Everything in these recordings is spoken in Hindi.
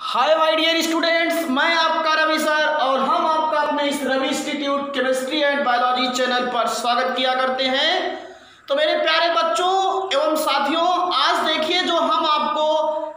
हाय माय डियर स्टूडेंट्स, मैं आपका रवि सर और हम आपका अपने इस Ravi institute chemistry and biology channel पर स्वागत किया करते हैं। तो मेरे प्यारे बच्चों एवं साथियों, आज देखिए जो हम आपको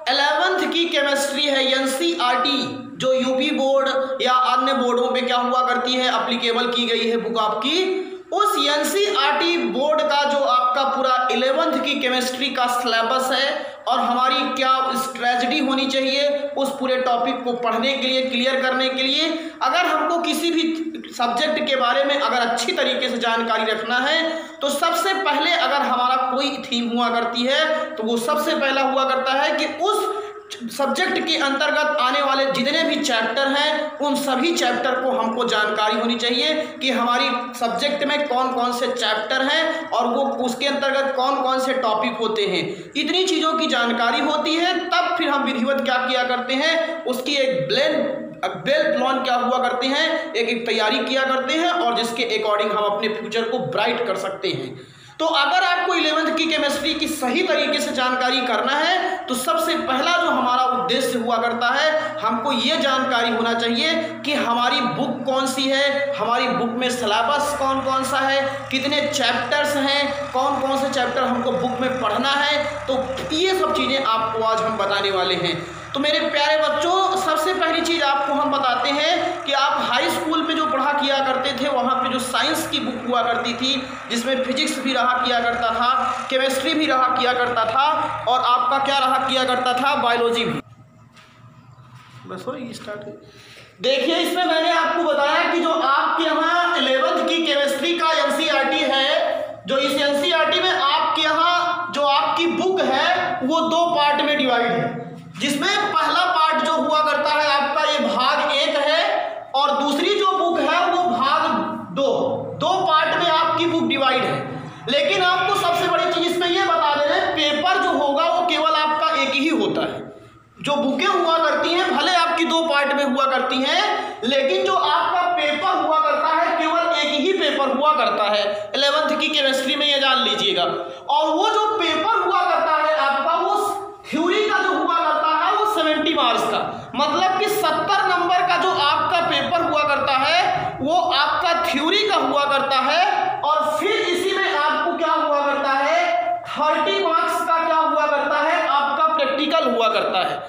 11th की केमिस्ट्री है एनसीईआरटी जो यूपी बोर्ड या अन्य बोर्डों पे क्या हुआ करती है एप्लीकेबल की गई है बुक आपकी, उस एनसीईआरटी बोर्ड का जो आपका पूरा 11th की केमिस्ट्री का सिलेबस है और हमारी क्या स्ट्रेटजी होनी चाहिए उस पूरे टॉपिक को पढ़ने के लिए, क्लियर करने के लिए, अगर हमको किसी भी सब्जेक्ट के बारे में अगर अच्छी तरीके से जानकारी रखना है तो सबसे पहले अगर हमारा कोई थीम हुआ करती है तो वो सबसे पहला हुआ करता है कि उस सब्जेक्ट के अंतर्गत आने वाले जितने भी चैप्टर हैं उन सभी चैप्टर को हमको जानकारी होनी चाहिए कि हमारी सब्जेक्ट में कौन कौन से चैप्टर हैं और वो उसके अंतर्गत कौन कौन से टॉपिक होते हैं। इतनी चीज़ों की जानकारी होती है तब फिर हम विधिवत क्या किया करते हैं, उसकी एक वेल प्लान क्या हुआ करते हैं, एक तैयारी किया करते हैं और जिसके अकॉर्डिंग हम अपने फ्यूचर को ब्राइट कर सकते हैं। तो अगर आपको 11th की केमिस्ट्री की सही तरीके से जानकारी करना है तो सबसे पहला जो हमारा उद्देश्य हुआ करता है, हमको ये जानकारी होना चाहिए कि हमारी बुक कौन सी है, हमारी बुक में सिलेबस कौन कौन सा है, कितने चैप्टर्स हैं, कौन कौन से चैप्टर हमको बुक में पढ़ना है। तो ये सब चीज़ें आपको आज हम बताने वाले हैं। तो मेरे प्यारे बच्चों, सबसे पहली चीज़ आपको हम बताते हैं कि आप हाई स्कूल में जो पढ़ा किया करते थे वहाँ पे जो साइंस की बुक हुआ करती थी जिसमें फिजिक्स भी रहा किया करता था, केमिस्ट्री भी रहा किया करता था और आपका क्या रहा किया करता था, बायोलॉजी भी। बस हो स्टार्ट। देखिए इसमें मैंने आपको बताया कि जो आपके यहाँ 11th की केमिस्ट्री का एनसीईआरटी है, जो इस एनसीईआरटी में आपके यहाँ जो आपकी बुक है वो 2 पार्ट में डिवाइड है, जिसमें पहला पार्ट जो हुआ करता है आपका ये भाग 1 है और दूसरी जो बुक है वो भाग 2 पार्ट में आपकी बुक डिवाइड है। लेकिन आपको सबसे बड़ी चीज इसमें ये बता दे रहे हैं, पेपर जो होगा वो केवल आपका एक ही होता है। जो बुकें हुआ करती हैं भले आपकी 2 पार्ट में हुआ करती हैं, लेकिन जो आपका पेपर हुआ करता है केवल एक ही पेपर हुआ करता है 11th की केमिस्ट्री में, ये जान लीजिएगा। और वो जो पेपर हुआ करता है आपका वो थ्योरी का जो हुआ करता है वो 70 मार्क्स का, मतलब कि 70 नंबर का जो आपका पेपर हुआ करता है वो आपका थ्योरी का हुआ करता है और फिर इसी में आपको क्या हुआ करता है, 30 मार्क्स का क्या हुआ करता है, आपका प्रैक्टिकल हुआ करता है।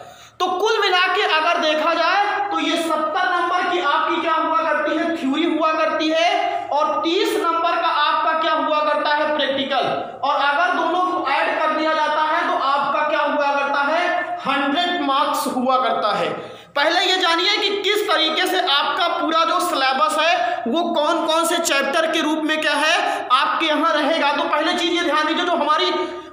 तो कुल मिला के अगर देखा जाए तो ये 70 नंबर की आपकी क्या हुआ करती है, थ्योरी हुआ करती है और 30 नंबर का आपका क्या हुआ करता है, प्रैक्टिकल। और अगर दोनों को ऐड कर दिया जाता है तो आपका क्या हुआ करता है, 100 मार्क्स हुआ करता है। पहले ये जानिए कि किस तरीके से आपका पूरा जो सिलेबस है वो कौन कौन से चैप्टर के रूप में क्या है आपके यहाँ रहेगा। तो पहले चीज ये ध्यान दीजिए, जो हमारी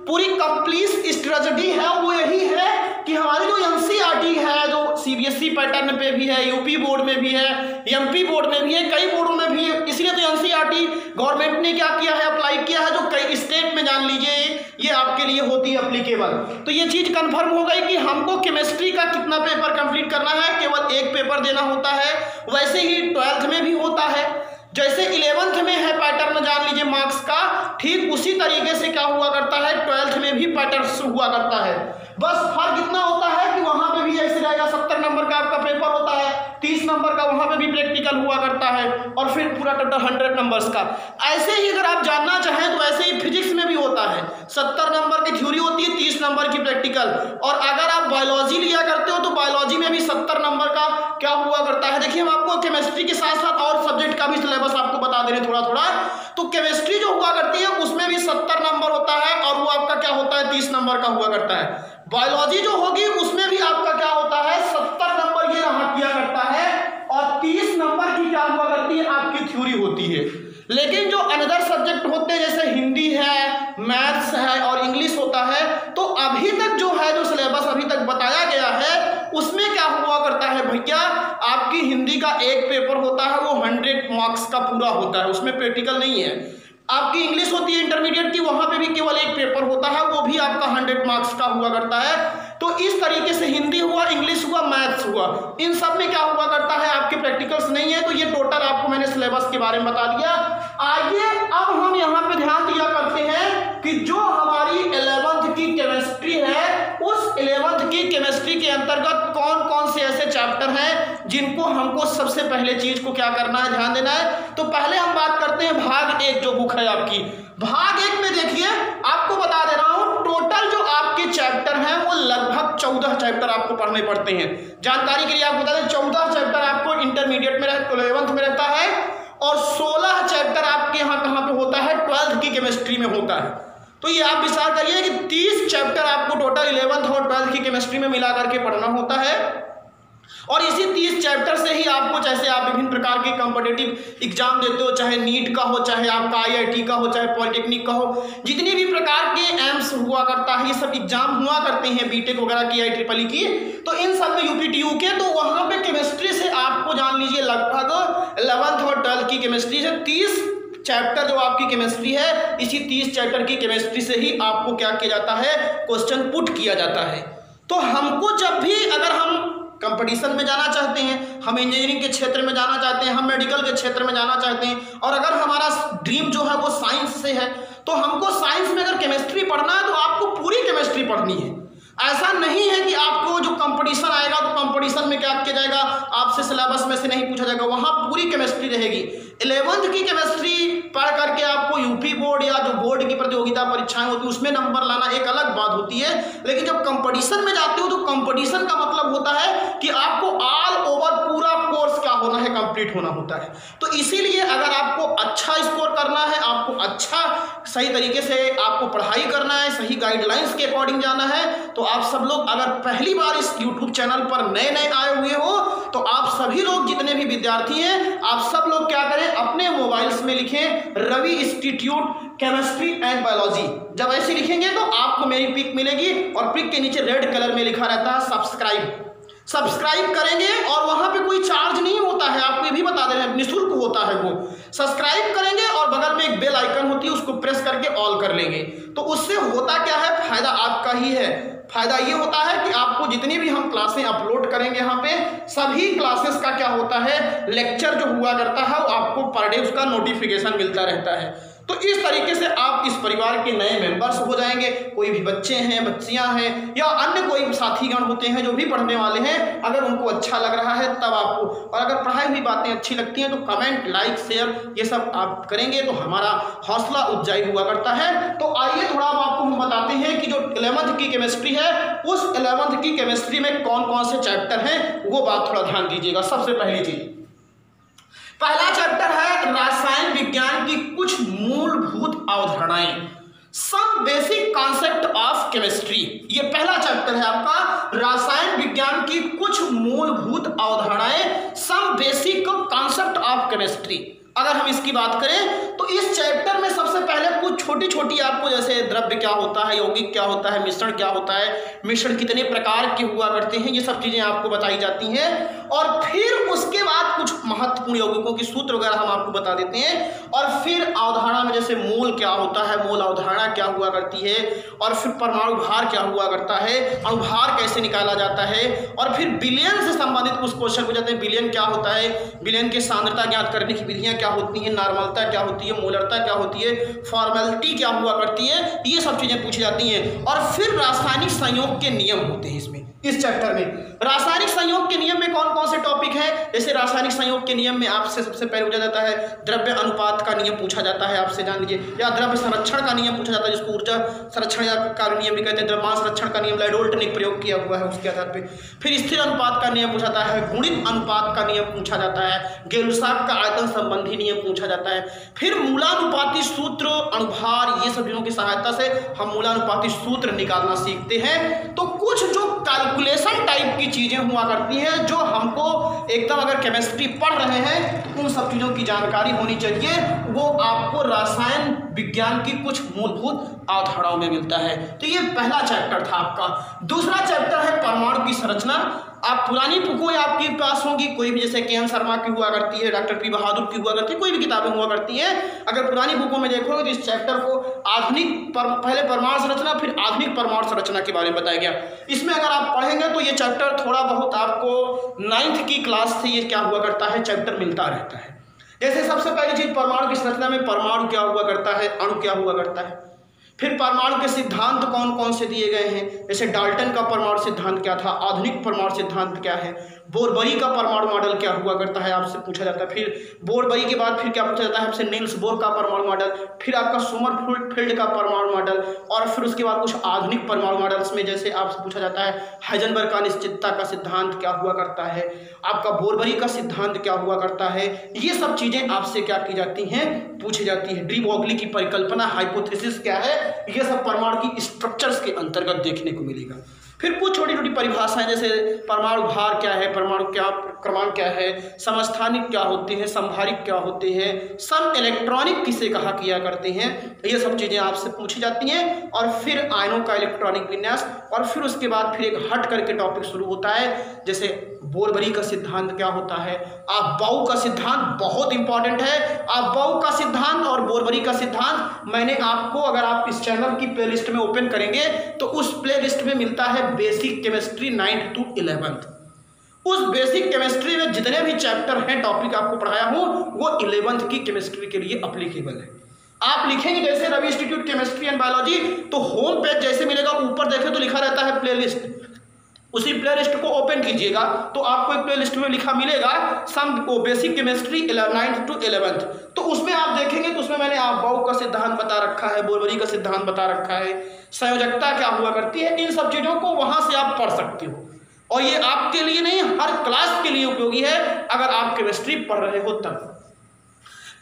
पूरी कंप्लीट स्ट्रेटजी है वो यही है कि हमारी जो एनसीईआरटी है जो सीबीएसई पैटर्न पे भी है, यूपी बोर्ड में भी है, एमपी बोर्ड में भी है, कई बोर्डों में भी है, इसलिए तो एनसीईआरटी गवर्नमेंट ने क्या किया है, अप्लाई किया है, जो कई स्टेट में जान लीजिए ये आपके लिए होती है अप्लीकेबल। तो ये चीज कंफर्म हो गई कि हमको केमिस्ट्री का कितना पेपर कंप्लीट करना है, केवल एक पेपर देना होता है। वैसे ही 12th में भी होता है, जैसे 11th में है पैटर्न जान लीजिए मार्क्स का, ठीक उसी तरीके से क्या हुआ करता है 12th में भी पैटर्न हुआ करता है। बस फर्क इतना होता है कि वहां पे भी ऐसे रहेगा, 70 नंबर का आपका पेपर होता है, 30 नंबर का वहां पे भी प्रैक्टिकल हुआ करता है और फिर पूरा टोटल 100 नंबर्स का। ऐसे ही अगर आप जानना चाहें तो ऐसे ही फिजिक्स में भी होता है, 70 नंबर की थ्योरी होती है, 30 नंबर की प्रैक्टिकल। और अगर आप बायोलॉजी लिया करते हो तो बायोलॉजी में भी 70 नंबर का क्या हुआ करता है। देखिए हम आपको केमिस्ट्री के साथ साथ और सब्जेक्ट का भी सिलेबस आपको बता दे रहे थोड़ा थोड़ा। तो केमिस्ट्री जो हुआ करती है उसमें भी 70 नंबर होता है और वो आपका क्या होता है, 30 नंबर का हुआ करता है। बायोलॉजी जो होगी उसमें भी आपका क्या होता है, 70 नंबर ये रहा किया करता है और 30 नंबर की क्या हुआ करती है, आपकी थ्योरी होती है। लेकिन जो अनदर सब्जेक्ट होते हैं जैसे हिंदी है, मैथ्स है और इंग्लिश होता है, तो अभी तक जो है जो सिलेबस अभी तक बताया गया है उसमें क्या हुआ करता है भैया, आपकी हिंदी का एक पेपर होता है वो 100 मार्क्स का पूरा होता है, उसमें प्रैक्टिकल नहीं है। आपकी इंग्लिश होती है इंटरमीडिएट की, वहां पे भी केवल एक पेपर होता है, वो भी आपका 100 मार्क्स का हुआ करता है। तो इस तरीके से हिंदी हुआ, इंग्लिश हुआ, मैथ्स हुआ, इन सब में क्या हुआ करता है, आपके प्रैक्टिकल्स नहीं है। तो ये टोटल आपको मैंने सिलेबस के बारे में बता दिया। आइए अब हम यहाँ पे ध्यान दिया करते हैं कि जो हमारी 11th की केमिस्ट्री है उस 11th की केमिस्ट्री के अंतर्गत कौन कौन से चैप्टर हैं जिनको हमको सबसे पहले चीज को क्या करना है, ध्यान देना है। तो पहले हम बात करते हैं भाग 1 जो बुक है आपकी। भाग 1 में देखिए, आपको बता दे रहा हूं टोटल जो आपके चैप्टर हैं वो लगभग 14 चैप्टर आपको पढ़ने पड़ते हैं। जानकारी के लिए आपको बता दें 14 चैप्टर आपको इंटरमीडिएट में 11th में रहता है और 16 चैप्टर आपके यहाँ कहाँ पे होता है, 12th की केमिस्ट्री में होता है। तो ये आप विचार करिए कि 30 चैप्टर आपको टोटल 11th और 12th की केमिस्ट्री में मिला करके पढ़ना होता है। और इसी 30 चैप्टर से ही आपको, जैसे आप विभिन्न प्रकार के कॉम्पिटिटिव एग्जाम देते हो, चाहे नीट का हो, चाहे आपका IIT का हो, चाहे पॉलिटेक्निक का हो, जितने भी प्रकार के एम्स हुआ करता है, ये सब एग्जाम हुआ करते हैं, बीटेक वगैरह की, IEEE की, तो इन सब में UPTU के, तो वहाँ पे केमिस्ट्री से आपको जान लीजिए लगभग 11th और 12th की केमिस्ट्री से 30 चैप्टर जो आपकी केमिस्ट्री है, इसी 30 चैप्टर की केमिस्ट्री से ही आपको क्या किया जाता है, क्वेश्चन पुट किया जाता है। तो हमको जब भी अगर हम कंपटीशन में जाना चाहते हैं, हम इंजीनियरिंग के क्षेत्र में जाना चाहते हैं, हम मेडिकल के क्षेत्र में जाना चाहते हैं, और अगर हमारा ड्रीम जो है वो साइंस से है, तो हमको साइंस में अगर केमिस्ट्री पढ़ना है तो आपको पूरी केमिस्ट्री पढ़नी है। ऐसा नहीं है कि आपको जो कंपटीशन आएगा तो कंपटीशन में क्या किया जाएगा, आपसे सिलेबस में से नहीं पूछा जाएगा, वहां पूरी केमिस्ट्री रहेगी। 11th की केमिस्ट्री पढ़ करके आपको यूपी बोर्ड या जो बोर्ड की प्रतियोगिता परीक्षाएं होती है उसमें नंबर लाना एक अलग बात होती है, लेकिन जब कंपटीशन में जाते हो तो कंपटीशन का मतलब होता है कि आपको ऑल ओवर पूरा कोर्स क्या होना है, कंप्लीट होना होता है। तो इसीलिए अगर आपको अच्छा स्कोर करना है, आपको अच्छा सही तरीके से आपको पढ़ाई करना है, सही गाइडलाइंस के अकॉर्डिंग जाना है, तो आप सब लोग अगर पहली बार इस यूट्यूब चैनल पर नए नए आए हुए हो तो आप सभी लोग जितने भी विद्यार्थी हैं, आप सब लोग क्या करें, अपने मोबाइल्स में लिखें Ravi institute chemistry and biology. जब ऐसे लिखेंगे तो आपको मेरी पिक मिलेगी और पिक के नीचे रेड कलर में लिखा रहता है सब्सक्राइब करेंगे और वहां पे कोई चार्ज नहीं होता है, आपको ये भी बता दे रहे हैं, निःशुल्क होता है वो। सब्सक्राइब करेंगे और बगल में एक बेल आइकन होती है, उसको प्रेस करके ऑल कर लेंगे। तो उससे होता क्या है, फायदा आपका ही है। फायदा ये होता है कि आपको जितनी भी हम क्लासें अपलोड करेंगे यहाँ पे, सभी क्लासेस का क्या होता है, लेक्चर जो हुआ करता है वो आपको पर डे उसका नोटिफिकेशन मिलता रहता है। तो इस तरीके से आप इस परिवार के नए मेंबर्स हो जाएंगे। कोई भी बच्चे हैं, बच्चियां हैं या अन्य कोई साथीगण होते हैं जो भी पढ़ने वाले हैं, अगर उनको अच्छा लग रहा है तब आपको, और अगर पढ़ाई हुई बातें अच्छी लगती हैं तो कमेंट, लाइक, शेयर ये सब आप करेंगे तो हमारा हौसला उपजाई हुआ करता है। तो आइए थोड़ा आपको हम बताते हैं कि जो 11th की केमिस्ट्री है, उस 11th की केमिस्ट्री में कौन कौन से चैप्टर हैं, वो बात थोड़ा ध्यान दीजिएगा। सबसे पहली चीज, पहला चैप्टर है रासायन विज्ञान की कुछ मूलभूत अवधारणाएं, some basic concept of chemistry. ये पहला चैप्टर है आपका, रासायन विज्ञान की कुछ मूलभूत अवधारणाएं, some basic concept of chemistry. अगर हम इसकी बात करें तो इस चैप्टर में सबसे पहले कुछ छोटी छोटी आपको, जैसे द्रव्य क्या होता है, यौगिक क्या होता है, मिश्रण क्या होता है, मिश्रण कितने प्रकार के हुआ करते हैं, ये सब चीजें आपको बताई जाती हैं। और फिर उसके बाद कुछ महत्वपूर्ण यौगिकों की सूत्र वगैरह हम आपको बता देते हैं। और फिर अवधारणा में जैसे मोल क्या होता है, मोल अवधारणा क्या हुआ करती है, और फिर परमाणु भार क्या हुआ करता है, अणुभार कैसे निकाला जाता है, और फिर विलयन से संबंधित कुछ क्वेश्चन पूछे जाते हैं। विलयन क्या होता है, विलयन की सांद्रता ज्ञात करने की विधियां क्या होती है, नॉर्मलता क्या होती है, मोलरता क्या होती है, फॉर्मेलिटी क्या हुआ करती है, ये सब चीजें पूछी जाती हैं। और फिर रासायनिक संयोग के नियम होते हैं इसमें, इस चैप्टर में। रासायनिक संयोग के नियम में कौन कौन से टॉपिक हैं, जैसे रासायनिक संयोग के नियम में आपसे सबसे पहले पूछा जाता है द्रव्य अनुपात का नियम पूछा जाता है, आपसे जान लीजिए, या द्रव्य संरक्षण का नियम पूछा जाता है, जिसको ऊर्जा संरक्षण का नियम भी कहते हैं। द्रव्यमान संरक्षण का नियम लाइडोल्ट ने प्रयोग किया हुआ है, उसके आधार पर। फिर स्थिर अनुपात का नियम पूछा जाता है, गुणित अनुपात का नियम पूछा जाता है, गेलुसाक का आयतन संबंधी नियम पूछा जाता है। फिर मूलानुपाती सूत्र, अणुभार, ये सब चीजों की सहायता से हम मूलानुपाती सूत्र निकालना सीखते हैं। तो कुछ जो कैलकुलेशन टाइप की चीजें हुआ करती हैं, जो हमको एकदम अगर केमिस्ट्री पढ़ रहे हैं तो उन सब चीजों की जानकारी होनी चाहिए, वो आपको रसायन विज्ञान की कुछ मूलभूत अवधारणाओं में मिलता है। तो ये पहला चैप्टर था आपका। दूसरा चैप्टर है परमाणु की संरचना। आप पुरानी बुकों आपके पास होंगी, कोई भी, जैसे के.एन. शर्मा की हुआ करती है, डॉक्टर पी. बहादुर की हुआ करती है, कोई भी किताबें हुआ करती हैं। अगर पुरानी बुकों में देखोगे तो इस चैप्टर को पहले परमाणु संरचना, फिर आधुनिक परमाणु संरचना के बारे में बताया गया। इसमें अगर आप पढ़ेंगे तो ये चैप्टर थोड़ा बहुत आपको 9th की क्लास से ये क्या हुआ करता है, चैप्टर मिलता रहता है। जैसे सबसे पहली चीज, परमाणु की संरचना में परमाणु क्या हुआ करता है, अणु क्या हुआ करता है। फिर परमाणु के सिद्धांत कौन कौन से दिए गए हैं, जैसे डाल्टन का परमाणु सिद्धांत क्या था, आधुनिक परमाणु सिद्धांत क्या है, बोरबरी का परमाणु मॉडल क्या हुआ करता है आपसे पूछा जाता है। फिर बोरबरी के बाद फिर क्या पूछा जाता है आपसे, नील्स बोर का परमाणु मॉडल, फिर आपका सोमरफेल्ड का परमाणु मॉडल, और फिर उसके बाद कुछ आधुनिक परमाणु मॉडल्स में जैसे आपसे पूछा जाता है हाइजेनबर्ग का अनिश्चितता का सिद्धांत क्या हुआ करता है, आपका बोरबरी का सिद्धांत क्या हुआ करता है। ये सब चीजें आपसे क्या की जाती हैं, पूछी जाती है। डी ब्रोगली की परिकल्पना हाइपोथेसिस क्या है, ये सब परमाणु की स्ट्रक्चर्स के अंतर्गत देखने को मिलेगा। फिर कुछ छोटी छोटी परिभाषाएं जैसे परमाणु भार क्या है, परमाणु क्या क्रमांक क्या है, समस्थानिक क्या होते हैं, संभारिक क्या होते हैं, सम इलेक्ट्रॉनिक किसे कहा किया करते हैं, ये सब चीज़ें आपसे पूछी जाती हैं। और फिर आयनों का इलेक्ट्रॉनिक विन्यास, और फिर उसके बाद फिर एक हट करके टॉपिक शुरू होता है, जैसे बोरबरी का सिद्धांत क्या होता है, अफबाऊ का सिद्धांत बहुत इंपॉर्टेंट है। अफबाऊ का सिद्धांत और बोरबरी का सिद्धांत मैंने आपको, अगर आप इस चैनल की प्लेलिस्ट में ओपन करेंगे तो उस प्लेलिस्ट में मिलता है basic chemistry 9th to 11th। उस बेसिक केमिस्ट्री में जितने भी चैप्टर हैं, टॉपिक आपको पढ़ाया हूं, वो 11th की केमिस्ट्री के लिए अप्लीकेबल है। आप लिखेंगे जैसे Ravi institute chemistry and biology, तो होम पेज जैसे मिलेगा, ऊपर देखें तो लिखा रहता है प्लेलिस्ट, उसी प्लेलिस्ट को ओपन कीजिएगा तो आपको एक प्लेलिस्ट में लिखा मिलेगा some basic chemistry 9th to 11th। तो उसमें आप देखेंगे तो उसमें मैंने अफबाऊ का सिद्धांत बता रखा है, बोरबरी का सिद्धांत बता रखा है, संयोजकता क्या हुआ करती है, इन सब चीज़ों को वहाँ से आप पढ़ सकते हो। और ये आपके लिए नहीं, हर क्लास के लिए उपयोगी है अगर आप केमिस्ट्री पढ़ रहे हो तब।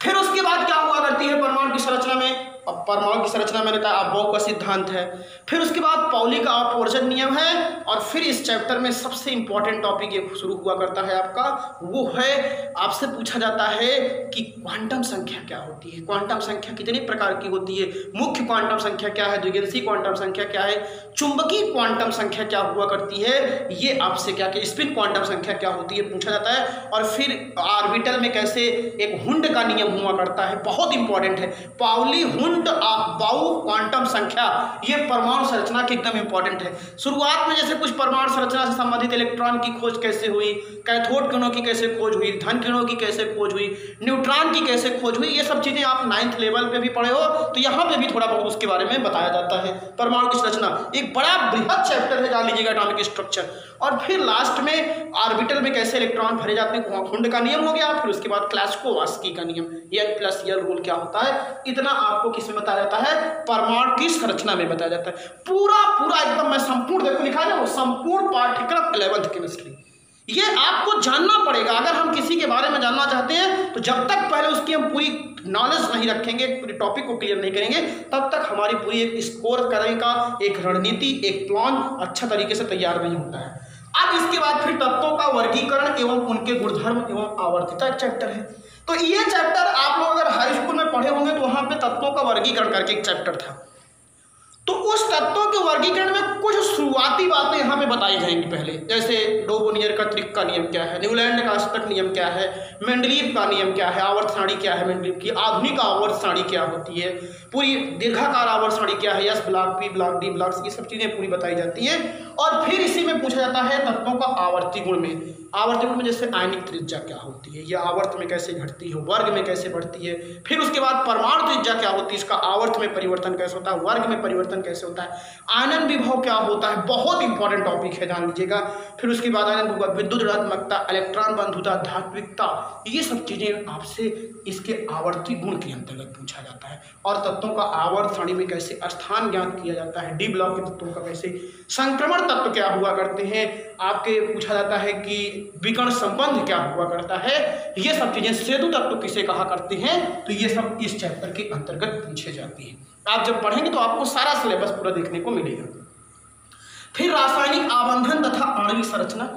फिर उसके बाद क्या हुआ करती है परमाणु की संरचना में, अब परमाणु की संरचना मैंने कहा अफबाऊ का सिद्धांत है। फिर उसके बाद पाउली का अपवर्जन नियम है, और फिर इस चैप्टर में सबसे इंपॉर्टेंट टॉपिक ये शुरू हुआ करता है आपका, वो है आपसे पूछा जाता है कि क्वांटम संख्या क्या होती है, क्वांटम संख्या कितने प्रकार की होती है, मुख्य क्वांटम संख्या क्या है, द्विगंशी क्वांटम संख्या क्या है, चुंबकीय क्वांटम संख्या क्या हुआ करती है, ये आपसे क्या क्या स्पिन क्वांटम संख्या क्या होती है पूछा जाता है। और फिर ऑर्बिटल में कैसे एक हुंड का नियम हुआ करता है, बहुत इंपॉर्टेंट है, पाउली हुंड अफबाऊ क्वांटम संख्या, ये परमाणु संरचना की एकदम इंपॉर्टेंट है। शुरुआत में जैसे कुछ परमाणु संरचना से संबंधित इलेक्ट्रॉन की खोज कैसे हुई, कैथोड किरणों की कैसे खोज हुई, धन किरणों की कैसे खोज हुई, न्यूट्रॉन की कैसे खोज हुई, ये सब चीजें आप 9th लेवल पे भी पढ़े हो, तो यहाँ पे भी थोड़ा बहुत उसके बारे में बताया जाता है। परमाणु की संरचना एक बड़ा बृहद चैप्टर है, जान लीजिएगा एटॉमिक स्ट्रक्चर। और फिर लास्ट में ऑर्बिटल में कैसे इलेक्ट्रॉन भरे जाते हैं, हुंड का नियम हो गया। फिर उसके बाद क्लासिकोवास्की का नियम, N+L रूल क्या होता है, इतना आपको किसमें बताया जाता है, परमाणु की संरचना में बताया जाता है। पूरा पूरा एकदम मैं संपूर्ण, देखो लिखा है ना, वो संपूर्ण पाठ्यक्रम 11th केमिस्ट्री, ये आपको जानना पड़ेगा। अगर हम किसी के बारे में जानना चाहते हैं तो जब तक पहले उसकी हम पूरी नॉलेज नहीं रखेंगे, पूरी टॉपिक को क्लियर नहीं करेंगे, तब तक हमारी पूरी एक स्कोर करने का एक रणनीति, एक प्लान अच्छा तरीके से तैयार नहीं होता है। अब इसके बाद फिर तत्वों का वर्गीकरण एवं उनके गुणधर्म एवं आवर्तिता चैप्टर है। तो ये चैप्टर आप लोग अगर हाई स्कूल में पढ़े होंगे तो वहां पे तत्वों का वर्गीकरण करके एक चैप्टर था। तो उस तत्वों के वर्गीकरण में कुछ शुरुआती बातें यहाँ पे बताई जाएंगी पहले, जैसे डोबोनियर का त्रिक का नियम क्या है, न्यूलैंड का अष्टक नियम क्या है, मेंडलीव का नियम क्या है, आवर्त सारणी क्या है मेंडलीव की, आधुनिक आवर्त सारणी क्या होती है, पूरी दीर्घाकार आवर्त सारणी क्या है, S block, P block, D block, ये सब चीजें पूरी बताई जाती हैं। और फिर इसी में पूछा जाता है तत्वों का आवर्ती गुण में, आवर्ती गुण में जैसे आयनिक त्रिज्या क्या होती है, यह आवर्त में कैसे घटती है, वर्ग में कैसे बढ़ती है। फिर उसके बाद परमाणु त्रिज्या क्या होती है, इसका आवर्त में परिवर्तन कैसे होता है, वर्ग में परिवर्तन कैसे होता है, आनंद विभव क्या होता है, बहुत इंपॉर्टेंट टॉपिक है, जान लीजिएगा। फिर उसके बाद आनंद विभव, विद्युत ऋणात्मकता, इलेक्ट्रॉन बंधुता, धात्विकता, ये सब चीजें आपसे इसके आवर्ती गुण के अंतर्गत पूछा जाता है। और तत्वों का आवर्त सारणी में कैसे स्थान ज्ञात किया जाता है, डी ब्लॉक के तत्वों का कैसे, संक्रमण तत्व क्या हुआ करते हैं, आपके पूछा जाता है कि विकर्ण संबंध क्या हुआ करता है, ये सब चीजें, सेतु तत्व किसे कहा करते हैं, तो ये सब इस चैप्टर के अंतर्गत पूछे जाती हैं। आप जब पढ़ेंगे तो आपको सारा सिलेबस पूरा देखने को मिलेगा। फिर रासायनिक आबंधन तथा आणविक संरचना,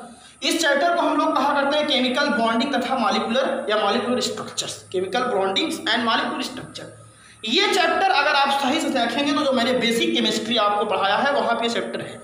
इस चैप्टर को हम लोग कहा करते हैं केमिकल बॉन्डिंग तथा मॉलिक्यूलर या molecular structures, chemical bonding and molecular structure. ये चैप्टर अगर आप सही से देखेंगे तो जो मैंने बेसिक केमिस्ट्री आपको पढ़ाया है वहां पे चैप्टर है।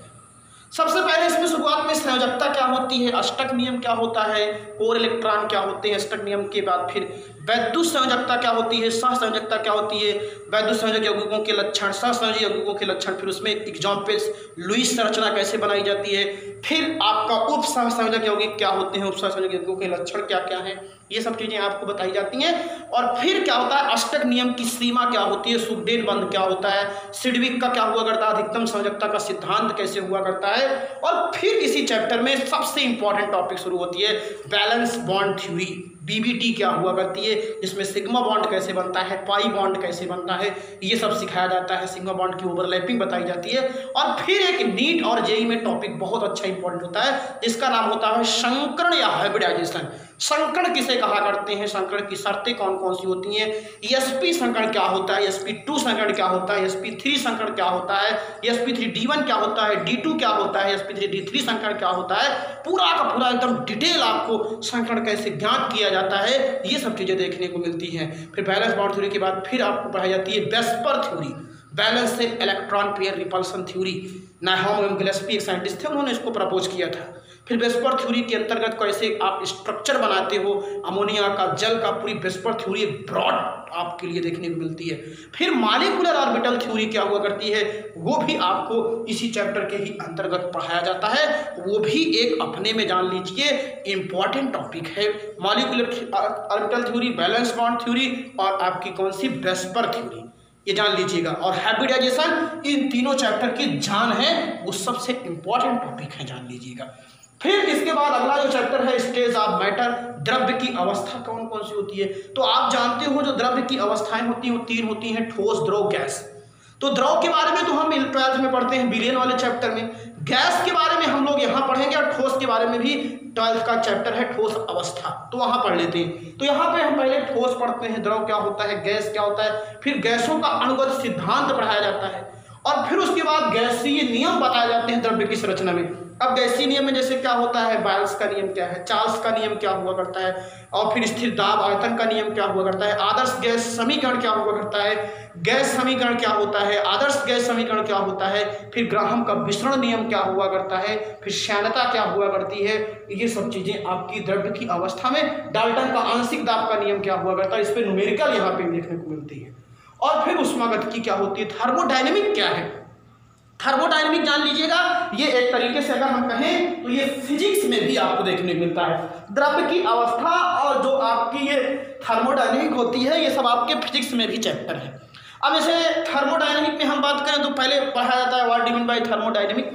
सबसे पहले इसमें शुरुआत में संयोजकता क्या होती है, अष्टक नियम क्या होता है, कोर इलेक्ट्रॉन क्या होते हैं, अष्टक नियम के बाद फिर वैद्युत संयोजकता क्या होती है, सहसंयोजकता क्या होती है, वैद्युत संयोजक यौगिकों के लक्षण, सहसंयोजक यौगिकों के लक्षण, फिर उसमें एग्जाम्पल्स, लुईस संरचना कैसे बनाई जाती है, फिर आपका उप सहसंयोजक यौगिक क्या होते हैं, उप सहसंयोजक यौगिकों के लक्षण क्या क्या हैं, ये सब चीज़ें आपको बताई जाती हैं। और फिर क्या होता है, अष्टक नियम की सीमा क्या होती है, सुगडेन बंध क्या होता है, सिडविक का क्या हुआ करता है, अधिकतम संयोजकता का सिद्धांत कैसे हुआ करता है। और फिर इसी चैप्टर में सबसे इंपॉर्टेंट टॉपिक शुरू होती है, बैलेंस बॉन्ड थ्योरी, बीबीटी क्या हुआ करती है, जिसमें सिग्मा बॉन्ड कैसे बनता है, पाई बॉन्ड कैसे बनता है, ये सब सिखाया जाता है, सिग्मा बॉन्ड की ओवरलैपिंग बताई जाती है। और फिर एक नीट और जेई में टॉपिक बहुत अच्छा इंपॉर्टेंट होता है, जिसका नाम होता है संकरण या हाइब्रिडाइजेशन। संकरण किसे कहा करते हैं, संकरण की शर्तें कौन कौन सी होती हैं, sp संकरण क्या होता है, sp2 संकरण क्या होता है, sp3 संकरण क्या होता है, sp3d1 क्या होता है, d2 क्या होता है, sp3d3 संकरण क्या होता है, पूरा का पूरा एकदम डिटेल आपको संकरण कैसे ज्ञात किया जाता है, ये सब चीज़ें देखने को मिलती हैं। फिर बैलेंस बॉन्ड थ्योरी के बाद फिर आपको पढ़ाई जाती है वेस्पर थ्योरी, बैलेंस से इलेक्ट्रॉन पेयर रिपल्सन थ्योरी। नायहॉम एवं गिलेस्पी एक साइंटिस्ट थे, उन्होंने इसको प्रपोज किया था। फिर वेस्पर थ्योरी के अंतर्गत कैसे आप स्ट्रक्चर बनाते हो अमोनिया का, जल का, पूरी वेस्पर थ्योरी ब्रॉड आपके लिए देखने को मिलती है। फिर मॉलिक्यूलर ऑर्बिटल थ्योरी क्या हुआ करती है, वो भी आपको इसी चैप्टर के ही अंतर्गत पढ़ाया जाता है, वो भी एक अपने में जान लीजिए इंपॉर्टेंट टॉपिक है। Molecular orbital theory, valence bond theory और आपकी कौन सी वेस्पर थ्योरी, ये जान लीजिएगा। और हाइब्रिडाइजेशन, इन तीनों चैप्टर की जान है, वो सबसे इंपॉर्टेंट टॉपिक है, जान लीजिएगा। फिर इसके बाद अगला जो चैप्टर है स्टेज ऑफ मैटर, द्रव्य की अवस्था कौन कौन सी होती है। तो आप जानते हो जो द्रव्य की अवस्थाएं होती हैं वो तीन होती हैं, ठोस, द्रव, गैस। तो द्रव के बारे में तो हम 12th में पढ़ते हैं विलेन वाले चैप्टर में, गैस के बारे में हम लोग यहाँ पढ़ेंगे, और ठोस के बारे में भी 12th का चैप्टर है ठोस अवस्था, तो वहाँ पढ़ लेते हैं। तो यहाँ पे हम पहले ठोस पढ़ते हैं, द्रव क्या होता है, गैस क्या होता है, फिर गैसों का अणुगत सिद्धांत पढ़ाया जाता है, और फिर उसके बाद गैसीय नियम बताए जाते हैं द्रव्य की संरचना में। अब गैसीय नियम में जैसे क्या होता है, बायल्स का नियम क्या है, चार्ल्स का नियम क्या हुआ करता है, और फिर स्थिर दाब आयतन का नियम क्या हुआ करता है, आदर्श गैस समीकरण क्या हुआ करता है, गैस समीकरण क्या होता है, आदर्श गैस समीकरण क्या होता है, फिर ग्राहम का विसरण नियम क्या हुआ करता है, फिर श्यानता क्या हुआ करती है, ये सब चीजें आपकी द्रव्य की अवस्था में। डाल्टन का आंशिक दाब का नियम क्या हुआ करता है, इस पर न्यूमेरिकल यहाँ पे देखने को मिलती है। और फिर उष्मागतिकी क्या होती है, थर्मोडायनेमिक क्या है, थर्मोडायनेमिक जान लीजिएगा। ये एक तरीके से अगर हम कहें तो ये फिजिक्स में भी आपको देखने को मिलता है, द्रव्य की अवस्था और जो आपकी ये थर्मोडायनेमिक होती है, ये सब आपके फिजिक्स में भी चैप्टर है। अब जैसे थर्मोडायनेमिक में हम बात करें तो पहले पढ़ाया जाता है what do mean by thermodynamic,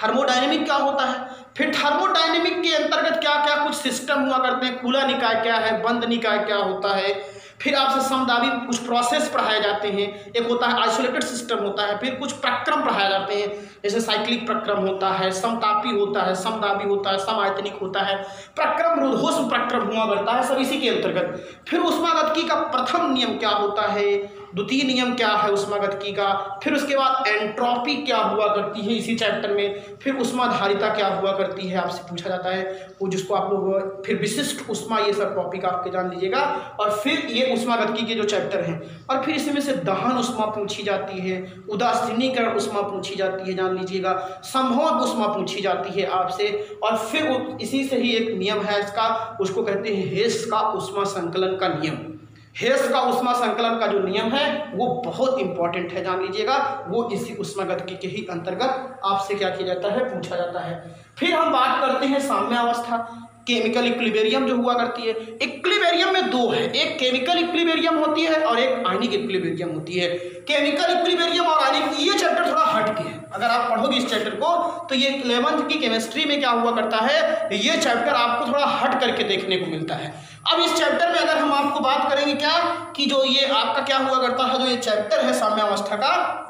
thermodynamic क्या होता है, फिर थर्मोडायनेमिक के अंतर्गत क्या क्या कुछ सिस्टम हुआ करते हैं, खुला निकाय क्या है, बंद निकाय क्या होता है, फिर आपसे समदाबी कुछ प्रोसेस पढ़ाए जाते हैं, एक होता है आइसोलेटेड सिस्टम होता है, फिर कुछ प्रक्रम पढ़ाए जाते हैं, जैसे साइक्लिक प्रक्रम होता है, समतापी होता है, समदाबी होता है, समायतनिक होता है, प्रक्रम रुद्धोष्म प्रक्रम हुआ करता है, सब इसी के अंतर्गत। फिर उष्मागतिकी का प्रथम नियम क्या होता है, द्वितीय नियम क्या है उष्मागतिकी का, फिर उसके बाद एंट्रोपी क्या हुआ करती है इसी चैप्टर में, फिर उष्माधारिता क्या हुआ करती है आपसे पूछा जाता है, वो जिसको आप लोग फिर विशिष्ट उष्मा, ये सब टॉपिक आपके जान लीजिएगा। और फिर ये उष्मागतिकी के जो चैप्टर हैं, और फिर इसमें से दहन उष्मा पूछी जाती है, उदासीनीकरण उष्मा पूछी जाती है, जान लीजिएगा, संभव उष्मा पूछी जाती है आपसे, और फिर इसी से ही एक नियम है इसका, उसको कहते हैं हेस का उष्मा संकलन का नियम। हेस का उष्मा संकलन का जो नियम है वो बहुत इंपॉर्टेंट है, जान लीजिएगा, वो इसी उष्मागतिकी के ही अंतर्गत आपसे क्या किया जाता है, पूछा जाता है। फिर हम बात करते हैं साम्यावस्था, केमिकल इक्विलिब्रियम जो हुआ करती है। इक्विलिब्रियम में दो है, एक केमिकल इक्विलिब्रियम होती है और एक आयनिक इक्विलिब्रियम होती है। केमिकल इक्विलिब्रियम और आयनिक, ये चैप्टर थोड़ा हट के है, अगर आप पढ़ोगे इस चैप्टर को तो ये 11th की केमिस्ट्री में क्या हुआ करता है, ये चैप्टर आपको थोड़ा हट करके देखने को मिलता है। अब इस चैप्टर में अगर हम आपको बात करेंगे क्या कि जो ये आपका क्या हुआ करता है, जो ये चैप्टर है साम्यावस्था का,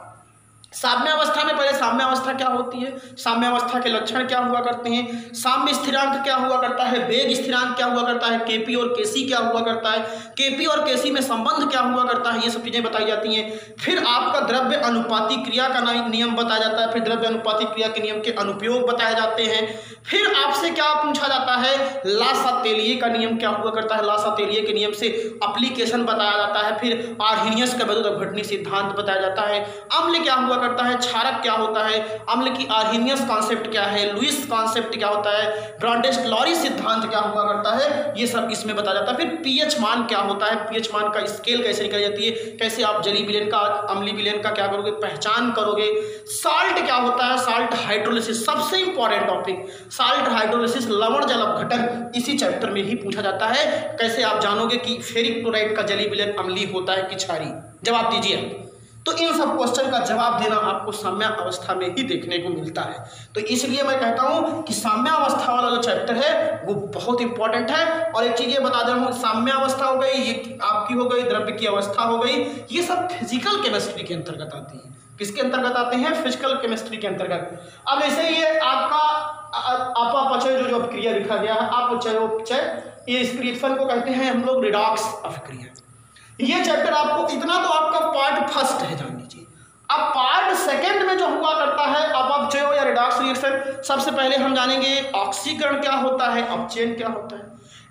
साम्यावस्था में पहले साम्यावस्था क्या होती है, साम्यावस्था के लक्षण क्या हुआ करते हैं, साम्य स्थिरांक क्या हुआ करता है, वेग स्थिरांक क्या हुआ करता है, केपी और केसी क्या हुआ करता है, केपी और केसी में संबंध क्या हुआ करता है, ये सब चीजें बताई जाती हैं। फिर आपका द्रव्य अनुपाती क्रिया का नियम बताया जाता है, फिर द्रव्य अनुपाती क्रिया के नियम के अनुप्रयोग बताए जाते हैं। फिर आपसे क्या पूछा जाता है, लासातेलिए का नियम क्या हुआ करता है, लासातेलिए के नियम से एप्लीकेशन बताया जाता है। फिर आर्हेनियस का विद्युत अपघटनी सिद्धांत बताया जाता है। अम्ल क्या हुआ करता है, क्षारक क्या होता है, अम्ल की आर्हीनियस कॉन्सेप्ट क्या है, लुईस कॉन्सेप्ट क्या होता है, ब्रॉन्डेस-लॉरी सिद्धांत क्या हुआ करता है, ये सब इसमें बताया जाता है। फिर पीएच मान क्या होता है, पीएच मान का स्केल कैसे निकाली जाती है, कैसे आप जलीय विलयन का अम्लीय विलयन का क्या करोगे, पहचान करोगे। साल्ट क्या होता है, साल्ट हाइड्रोलिसिस, सबसे इंपॉर्टेंट टॉपिक साल्ट हाइड्रोलिसिस, लवण जल अपघटन, इसी चैप्टर में ही पूछा जाता है। कैसे आप जानोगे कि फेरिक क्लोराइड का जलीय विलयन अम्लीय होता है कि क्षारीय, जवाब दीजिए। तो इन सब क्वेश्चन का जवाब देना आपको साम्यावस्था में ही देखने को मिलता है। तो इसलिए मैं कहता हूं कि साम्यावस्था वाला जो चैप्टर है वो बहुत इंपॉर्टेंट है। और एक चीज ये बता दे रहा हूं, साम्यावस्था हो गई, ये आपकी हो गई द्रव्य की अवस्था हो गई, ये सब फिजिकल केमिस्ट्री के अंतर्गत आती है। किसके अंतर्गत आते हैं, फिजिकल केमिस्ट्री के अंतर्गत। अब ऐसे ये आपका अपचय जो अभिक्रिया लिखा गया है, अपचयोपचय, ये इस रिएक्शन को कहते हैं हम लोग रिडॉक्स अभिक्रिया। ये चैप्टर आपको इतना तो आपका पार्ट फर्स्ट है, जान लीजिए। अब पार्ट सेकंड में जो हुआ करता है अपचय या रिडॉक्स रिएक्शन, सबसे पहले हम जानेंगे ऑक्सीकरण क्या होता है, अपचयन क्या होता है,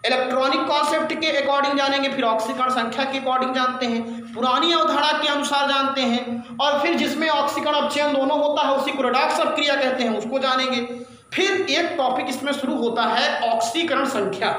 इलेक्ट्रॉनिक कॉन्सेप्ट के अकॉर्डिंग जानेंगे, फिर ऑक्सीकरण संख्या के अकॉर्डिंग जानते हैं, पुरानी अवधारणा के अनुसार जानते हैं, और फिर जिसमें ऑक्सीकरण अपचयन दोनों होता है उसी को रिडॉक्स अभिक्रिया कहते हैं, उसको जानेंगे। फिर एक टॉपिक इसमें शुरू होता है ऑक्सीकरण संख्या।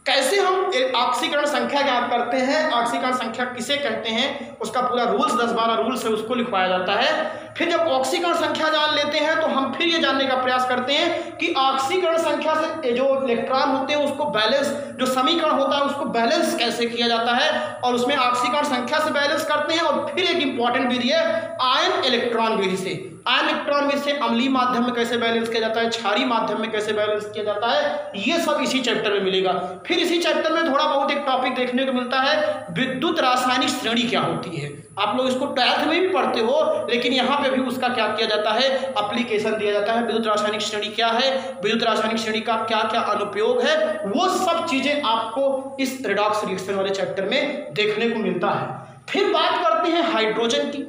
कैसे हम एक ऑक्सीकरण संख्या ज्ञात करते हैं, ऑक्सीकरण संख्या किसे कहते हैं, उसका पूरा रूल्स 10-12 रूल्स है, उसको लिखवाया जाता है। फिर जब ऑक्सीकरण संख्या जान लेते हैं तो हम फिर ये जानने का प्रयास करते हैं कि ऑक्सीकरण संख्या से जो इलेक्ट्रॉन होते हैं उसको बैलेंस, जो समीकरण होता है उसको बैलेंस कैसे किया जाता है, और उसमें ऑक्सीकरण संख्या से बैलेंस करते हैं। और फिर एक इंपॉर्टेंट विधि है आयन इलेक्ट्रॉन विधि से, आयन इलेक्ट्रॉन विधि से अम्लीय माध्यम में कैसे बैलेंस किया जाता है, क्षारीय माध्यम में कैसे बैलेंस किया जाता है, ये सब इसी चैप्टर में मिलेगा। फिर इसी चैप्टर में थोड़ा बहुत एक टॉपिक देखने को मिलता है, विद्युत रासायनिक श्रेणी क्या होती है। आप लोग इसको 12th में भी पढ़ते हो, लेकिन यहाँ पे भी उसका क्या किया जाता है, एप्लीकेशन दिया जाता है। विद्युत रासायनिक श्रेणी क्या है, विद्युत रासायनिक श्रेणी का क्या क्या अनुप्रयोग है, वो सब चीजें आपको इस रिडॉक्स रिएक्शन वाले चैप्टर में देखने को मिलता है। फिर बात करते हैं हाइड्रोजन की।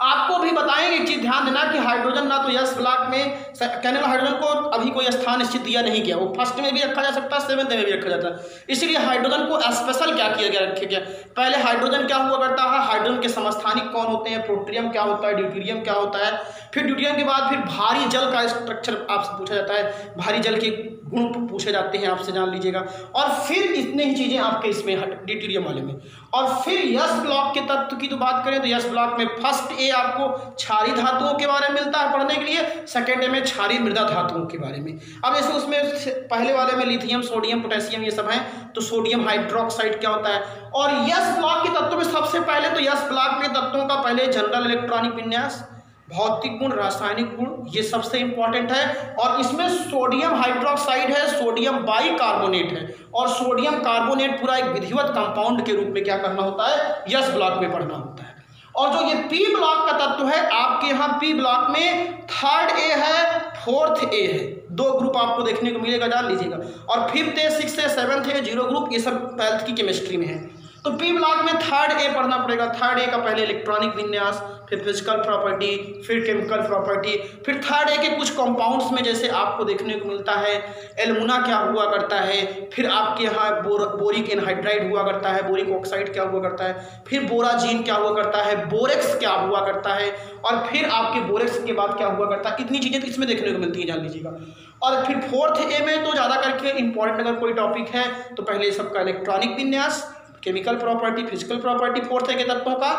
आपको भी बताएंगे, एक चीज ध्यान देना कि हाइड्रोजन ना तो यस ब्लॉक में, कैनल हाइड्रोजन को अभी कोई स्थान निश्चित दिया नहीं गया, वो फर्स्ट में भी रखा जा सकता है, 7th में भी रखा जाता है। इसीलिए हाइड्रोजन को स्पेशल क्या किया गया, रखा गया। पहले हाइड्रोजन क्या हुआ करता है, हाइड्रोजन के समस्थानिक कौन होते हैं, प्रोट्रियम क्या होता है, ड्यूटेरियम क्या होता है। फिर ड्यूटेरियम के बाद फिर भारी जल का स्ट्रक्चर आपसे पूछा जाता है, भारी जल के गुण पूछे जाते हैं आपसे, जान लीजिएगा। और फिर इतनी ही चीजें आपके इसमें ड्यूटेरियम वाले में। और फिर यस ब्लॉक के तत्व की तो बात करें तो यस ब्लॉक में फर्स्ट ए आपको क्षारीय धातुओं के बारे में मिलता है पढ़ने के लिए, सेकंड ए में क्षारीय मृदा धातुओं के बारे में। अब ऐसे उसमें पहले वाले में लिथियम, सोडियम, पोटेशियम ये सब हैं, तो सोडियम हाइड्रोक्साइड क्या होता है। और यस ब्लॉक के तत्वों में सबसे पहले तो यस ब्लॉक के तत्वों का पहले जनरल इलेक्ट्रॉनिक विन्यास, भौतिक गुण, रासायनिक गुण, ये सबसे इंपॉर्टेंट है। और इसमें सोडियम हाइड्रोक्साइड है, सोडियम बाइकार्बोनेट है, और सोडियम कार्बोनेट पूरा एक विधिवत कंपाउंड के रूप में क्या करना होता है, यस ब्लॉक में पढ़ना होता है। और जो ये पी ब्लॉक का तत्व है, आपके यहाँ पी ब्लॉक में 3rd ए है, 4th ए है, 2 ग्रुप आपको देखने को मिलेगा, जान लीजिएगा। और 5th ए, 6th ए, 7th ए, 0 ग्रुप, ये सब 12th की केमिस्ट्री में है। तो पी ब्लॉक में 3rd ए पढ़ना पड़ेगा। 3rd ए का पहले इलेक्ट्रॉनिक विन्यास, फिर फिजिकल प्रॉपर्टी, फिर केमिकल प्रॉपर्टी, फिर 3rd ए के कुछ कंपाउंड्स में जैसे आपको देखने को मिलता है एल्युमिना क्या हुआ करता है, फिर आपके यहाँ बोरिक एनहाइड्राइड हुआ करता है, बोरिक ऑक्साइड क्या हुआ करता है, फिर बोराजीन क्या हुआ करता है, बोरेक्स क्या हुआ करता है, और फिर आपके बोरेक्स के बाद क्या हुआ करता है। इतनी चीज़ें तो इसमें देखने को मिलती है, जान लीजिएगा। और फिर 4th ए में तो ज़्यादा करके इंपॉर्टेंट अगर कोई टॉपिक है तो पहले सबका इलेक्ट्रॉनिक विन्यास, chemical property, physical property 4th ए के तत्वों का।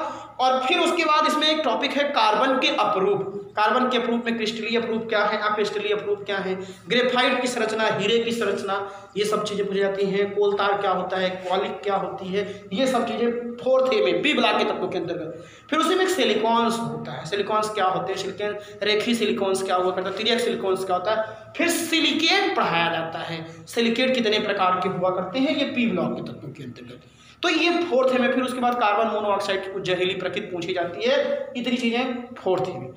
और फिर उसके बाद इसमें एक टॉपिक है कार्बन के अपरूप। कार्बन के अपरूप में क्रिस्टलीय अपरूप क्या है, अक्रिस्टलीय अपरूप क्या है, ग्रेफाइट की संरचना, हीरे की संरचना, ये सब चीज़ें पूछी जाती हैं। कोलतार क्या होता है, क्वालिक क्या होती है, ये सब चीज़ें 4th ए में पी ब्लॉक के तत्वों के अंतर्गत। फिर उसी में एक सिलिकॉन्स होता है, सिलिकॉन्स क्या होते हैं, सिलिकॉन रेखी सिलिकॉन्स क्या हुआ करता है, तिर्यक सिलिकॉन्स क्या होता है। फिर सिलिकेट पढ़ाया जाता है, सिलिकेट कितने प्रकार के हुआ करते हैं, ये पी ब्लॉक के तत्वों के अंतर्गत। तो ये 4th ए में। फिर उसके बाद कार्बन मोनोऑक्साइड की कुछ जहरीली प्रकृति पूछी जाती है, इतनी चीजें 4th ए में।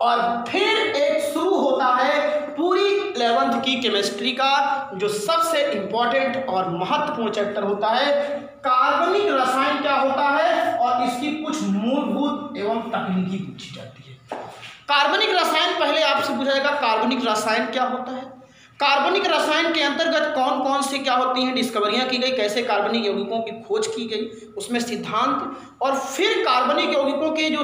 और फिर एक शुरू होता है पूरी 11th की केमिस्ट्री का जो सबसे इंपॉर्टेंट और महत्वपूर्ण चैप्टर होता है, कार्बनिक रसायन क्या होता है, और इसकी कुछ मूलभूत एवं तकनीकी पूछी जाती है। कार्बनिक रसायन पहले आपसे पूछा जाएगा, कार्बनिक रसायन क्या होता है, कार्बनिक रसायन के अंतर्गत कौन कौन से क्या होती हैं डिस्कवरियां की गई, कैसे कार्बनिक यौगिकों की खोज की गई, उसमें सिद्धांत, और फिर कार्बनिक यौगिकों के जो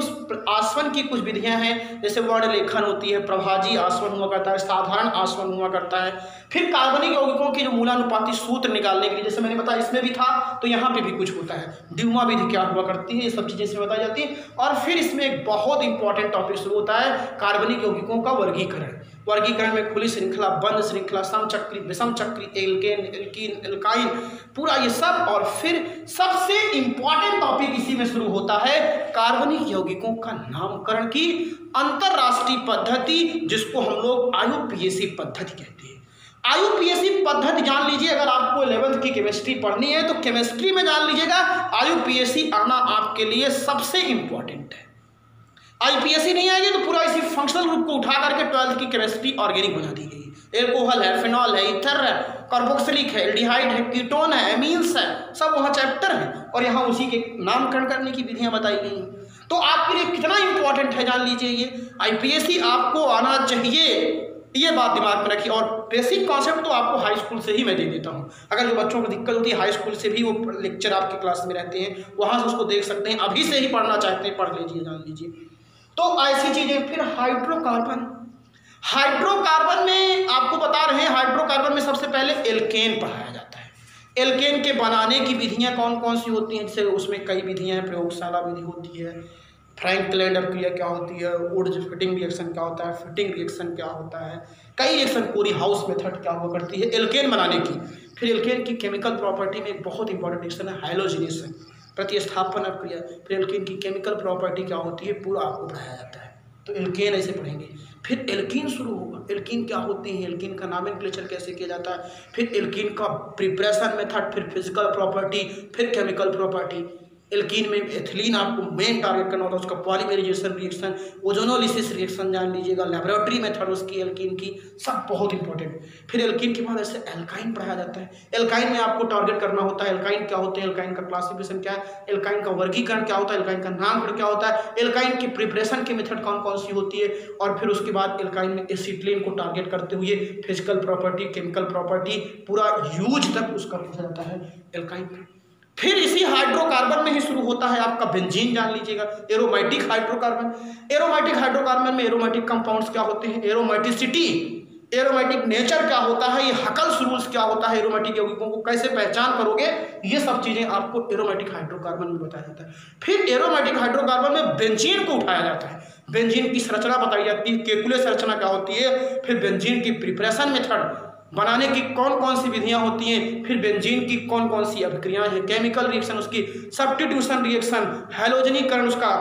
आसवन की कुछ विधियां हैं, जैसे वर्ण लेखन होती है, प्रभाजी आसवन हुआ करता है, साधारण आसवन हुआ करता है, फिर कार्बनिक यौगिकों के जो मूलानुपाती सूत्र निकालने के लिए, जैसे मैंने बताया इसमें भी था तो यहाँ पे भी कुछ होता है, ड्यूमा विधि क्या हुआ करती है, ये सब चीज़ें इसमें बताई जाती है। और फिर इसमें एक बहुत इंपॉर्टेंट टॉपिक शुरू होता है, कार्बनिक यौगिकों का वर्गीकरण। वर्गीकरण में खुली श्रृंखला, बंद श्रृंखला, समचक्री, विषम चक्री, एल्केन, एल्कीन, एल्काइन, पूरा ये सब। और फिर सबसे इंपॉर्टेंट टॉपिक इसी में शुरू होता है, कार्बनिक यौगिकों का नामकरण की अंतरराष्ट्रीय पद्धति, जिसको हम लोग IUPAC पद्धति कहते हैं। IUPAC पद्धति जान लीजिए, अगर आपको 11th की केमिस्ट्री पढ़नी है तो केमिस्ट्री में जान लीजिएगा, IUPAC आना आपके लिए सबसे इंपॉर्टेंट है। IUPAC नहीं आएगी तो पूरा इसी फंक्शनल ग्रुप को उठा करके 12th की केमिस्ट्री ऑर्गेनिक बना दी गई। एल्कोहल है, फिनॉल है, ईथर है, कार्बोक्सिलिक है, एल्डिहाइड है, कीटोन है, एमीन्स है, सब वहाँ चैप्टर है और यहाँ उसी के नामकरण करने की विधियाँ बताई गई हैं। तो आपके लिए कितना इंपॉर्टेंट है जान लीजिए ये। IUPAC आपको आना चाहिए, ये बात दिमाग में रखिए। और बेसिक कॉन्सेप्ट तो आपको हाई स्कूल से ही मैं दे देता हूँ। अगर जो बच्चों को दिक्कत होती है, हाई स्कूल से भी वो लेक्चर आपकी क्लास में रहते हैं, वहाँ से उसको देख सकते हैं। अभी से ही पढ़ना चाहते हैं, पढ़ लीजिए, जान लीजिए। तो ऐसी चीज़ें। फिर हाइड्रोकार्बन, हाइड्रोकार्बन में आपको बता रहे हैं, हाइड्रोकार्बन में सबसे पहले एल्केन पढ़ाया जाता है। एल्केन के बनाने की विधियाँ कौन कौन सी होती हैं, जैसे उसमें कई विधियाँ हैं। प्रयोगशाला विधि होती है, फ्रैंक कैलेंडर क्रिया क्या होती है, वुड्स फिटिंग रिएक्शन क्या होता है, फिटिंग रिएक्शन क्या होता है, कई रिएक्शन, कोरी हाउस मेथड क्या हुआ करती है एल्केन बनाने की। फिर एल्केन की केमिकल प्रॉपर्टी में एक बहुत इंपॉर्टेंट रिएक्शन है हाइलोजिनेशन, प्रतिस्थापन क्रिया। फिर एल्केन की केमिकल प्रॉपर्टी क्या होती है, पूरा आपको पढ़ाया जाता है। तो एल्केन ऐसे पढ़ेंगे। फिर एल्कीन शुरू होगा, एल्कीन क्या होते हैं, एल्कीन का नॉमेनक्लेचर कैसे किया जाता है, फिर एल्कीन का प्रिपरेशन मेथड, फिर फिजिकल प्रॉपर्टी, फिर केमिकल प्रॉपर्टी। एल्कीन में एथिलीन आपको मेन टारगेट करना होता है, उसका पॉलीमेराइजेशन रिएक्शन, ओजोनोलिसिस रिएक्शन जान लीजिएगा, लेबोरेटरी मेथड उसकी एल्कीन की, सब बहुत इंपॉर्टेंट। फिर एल्कीन के बाद ऐसे एल्काइन पढ़ाया जाता है। एल्काइन में आपको टारगेट करना होता है, एल्काइन क्या होते हैं, एल्काइन का क्लासिफिकेशन क्या है, एल्काइन का वर्गीकरण क्या होता है, एल्काइन का नामकरण क्या होता है, एल्काइन की प्रिपरेशन की मेथड कौन कौन सी होती है। और फिर उसके बाद एल्काइन में एसिटिलीन को टारगेट करते हुए फिजिकल प्रॉपर्टी, केमिकल प्रॉपर्टी, पूरा यूज तक उसका पूछा जाता है एल्काइन में। फिर इसी हाइड्रोकार्बन में ही शुरू होता है आपका बेंजीन, जान लीजिएगा, एरोमेटिक हाइड्रोकार्बन। एरोमेटिक हाइड्रोकार्बन में एरोमेटिक कंपाउंड्स क्या होते हैं, एरोमेटिसिटी, एरोमेटिक नेचर क्या होता है, ये हकल्स रूल्स क्या होता है, एरोमेटिक यौगिकों को कैसे पहचान करोगे, ये सब चीजें आपको एरोमेटिक हाइड्रोकार्बन में बताया जाता है। फिर एरोमेटिक हाइड्रोकार्बन में बेंजीन को उठाया जाता है, बेंजीन की संरचना बताई जाती है, केकुले संरचना क्या होती है, फिर बेंजीन की प्रिपरेशन मेथड, बनाने की कौन कौन सी विधियां होती हैं, फिर बेंजीन की कौन कौन सी अभिक्रियाएं हैं, केमिकल रिएक्शन उसकी, सब्स्टिट्यूशन रिएक्शन, हैलोजनीकरण उसका,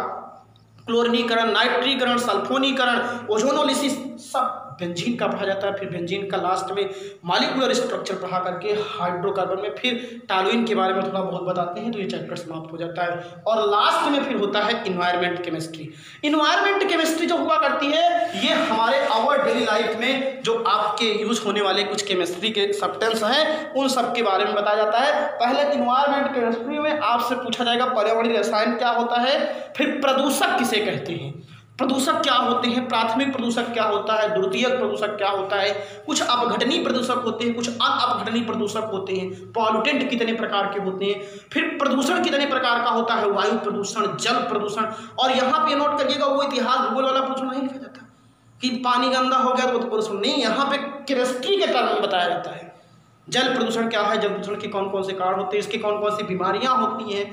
क्लोरीनीकरण, नाइट्रीकरण, सल्फोनीकरण, ओजोनोलिसिस, सब बेंजीन का पढ़ा जाता है। फिर बेंजीन का लास्ट में मॉलिक्यूलर स्ट्रक्चर पढ़ा करके हाइड्रोकार्बन में फिर टॉलुइन के बारे में थोड़ा बहुत बताते हैं, तो ये चैप्टर समाप्त हो जाता है। और लास्ट में फिर होता है इन्वायरमेंट केमिस्ट्री। इन्वायरमेंट केमिस्ट्री जो हुआ करती है, ये हमारे आवर डेली लाइफ में जो आपके यूज होने वाले कुछ केमिस्ट्री के सब्सटेंस हैं, उन सब के बारे में बताया जाता है। पहले इन्वायरमेंट केमिस्ट्री में आपसे पूछा जाएगा पर्यावरणीय रसायन क्या होता है, फिर प्रदूषक किसे कहते हैं, प्रदूषक क्या होते हैं, प्राथमिक प्रदूषक क्या होता है, द्वितीयक प्रदूषक क्या होता है, कुछ अपघटनीय प्रदूषक होते हैं, कुछ अनअपघटनीय प्रदूषक होते हैं, पॉल्यूटेंट कितने प्रकार के होते हैं, फिर प्रदूषण कितने प्रकार का होता है, वायु प्रदूषण, जल प्रदूषण। और यहाँ पे नोट करिएगा, वो इतिहास भूगोल वाला प्रश्न नहीं लिखा जाता कि पानी गंदा हो गया तो प्रदूषण नहीं, यहाँ पे केमिस्ट्री के टर्म में बताया जाता है। जल प्रदूषण क्या है, जल प्रदूषण के कौन कौन से कारण होते हैं, इसकी कौन कौन सी बीमारियाँ होती हैं,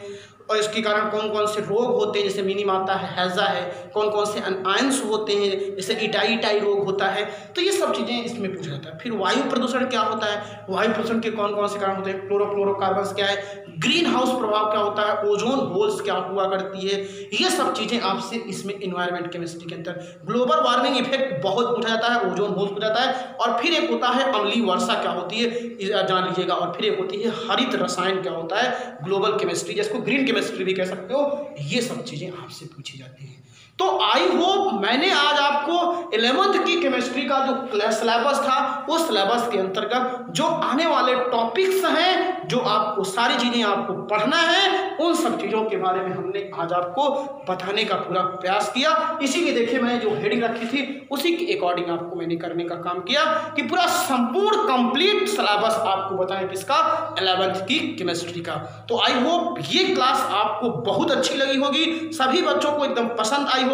और इसके कारण कौन कौन से रोग होते हैं, जैसे मिनीमाता है, हैजा है, कौन कौन से अनायंस होते हैं, जैसे इटाई रोग होता है। तो ये सब चीज़ें इसमें पूछा जाता है। फिर वायु प्रदूषण क्या होता है, वायु प्रदूषण के कौन कौन से कारण होते हैं, क्लोरोफ्लोरोकार्बन्स क्या है, ग्रीन हाउस प्रभाव क्या होता है, ओजोन होल्स क्या हुआ करती है, ये सब चीज़ें आपसे इसमें इन्वायरमेंट केमिस्ट्री के अंदर। ग्लोबल वार्मिंग इफेक्ट बहुत पूछा जाता है, ओजोन होल्स पूछा जाता है। और फिर एक होता है अम्लीय वर्षा क्या होती है, जान लीजिएगा। और फिर एक होती है हरित रसायन क्या होता है, ग्लोबल केमिस्ट्री, जिसको ग्रीन केमिस्ट्री भी कह सकते हो। ये सब चीज़ें आपसे पूछी जाती हैं। तो आई होप मैंने आज आपको 11th की केमिस्ट्री का जो सिलेबस था उस सिलेबस के अंतर्गत जो आने वाले टॉपिक्स हैं, जो आपको सारी चीजें आपको पढ़ना है, उन सब चीजों के बारे में हमने आज आपको बताने का पूरा प्रयास किया। इसीलिए देखिए मैंने जो हेडिंग रखी थी उसी के अकॉर्डिंग आपको मैंने करने का काम किया कि पूरा संपूर्ण कंप्लीट सिलेबस आपको बताएं किसका, 11th की केमिस्ट्री का। तो आई होप ये क्लास आपको बहुत अच्छी लगी होगी, सभी बच्चों को एकदम पसंद आई होगी।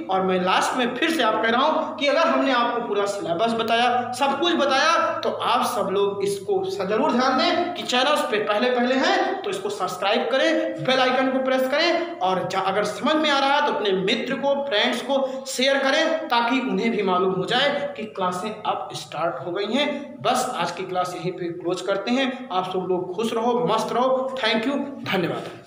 और मैं लास्ट में फिर से आप कह रहा हूं कि अगर हमने आपको पूरा सिलेबस बताया, सब कुछ बताया, तो आप सब लोग इसको जरूर ध्यान दें कि चैनल पे पहले हैं तो इसको सब्सक्राइब करें, बेल आइकन को प्रेस करें, और अगर समझ में आ रहा है तो अपने मित्र को, फ्रेंड्स को शेयर करें ताकि उन्हें भी मालूम हो जाए कि क्लासें अब स्टार्ट हो गई हैं। बस आज की क्लास यहीं पे क्लोज करते हैं। आप सब लोग खुश रहो, मस्त रहो। थैंक यू, धन्यवाद।